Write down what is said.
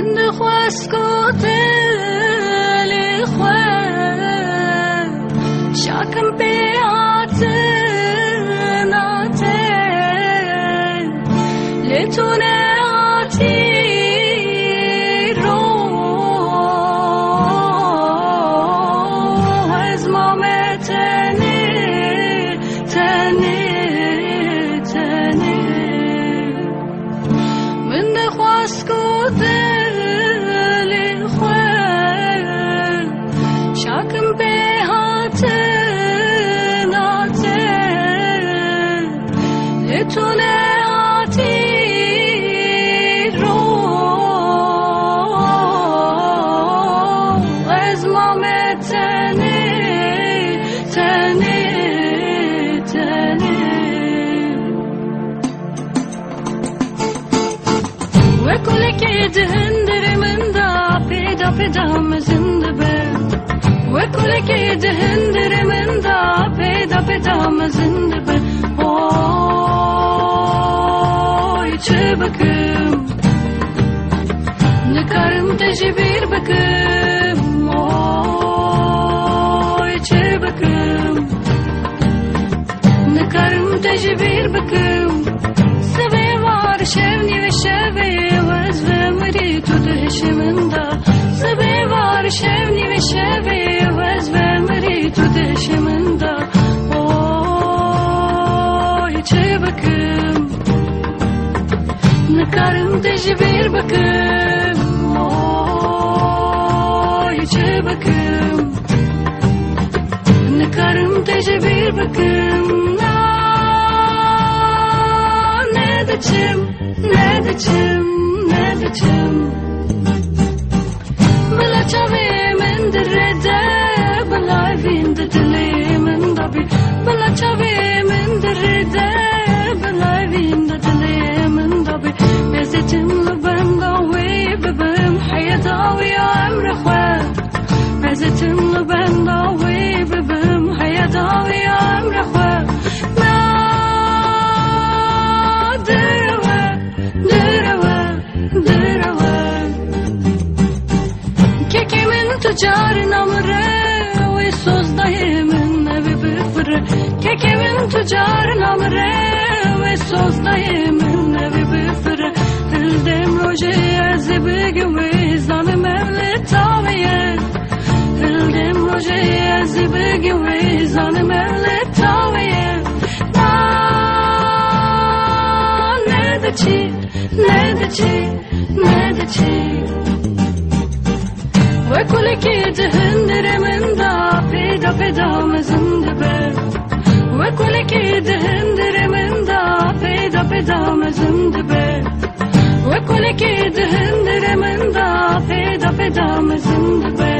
من دخواسكوت الإخوان شاكم بيعتناتين لتناتي روح ازمامي تاني من دخواسكوت الإخوان شاكم بيعتناتين لتناتي روح ازمامي تاني وكل كيد هندر من دا بيدا مزندبه وكل كيد هندر من دا بيدا مزندبه oy çabakım نكرم تجبير بكم oy çabakım نكرم تجبير بكم سبي var şevni ve şevi vazvemri tudhşimında سبي var şevni ve şevi vazvemri tudhşimında oy çabakım نكرم تجبير بكم oy çabakım نكرم تجبير بكم ندچم بلا چاوي من درده بلا ويند دلي من دبي بلا چاوي من درده بلا ويند دلي من دبي مزتم لبنداوي ببم حياتاوي عمر خواه مزتم لبنداوي ببم حياتاوي عمر خواه تجار نمره ويسوس دايمن نبي بفره كيكي من تجار نمره ويسوس دايمن نبي بفره الدم روجي عزبق ويزان مولد طاوية الدم روجي عزبق ويزان مولد طاوية ندچي وكل كيد هندر من دا بيدا مزندبه وكل كيد هندر من دا بيدا مزندبه وكل كيد هندر من دا بيدا مزندبه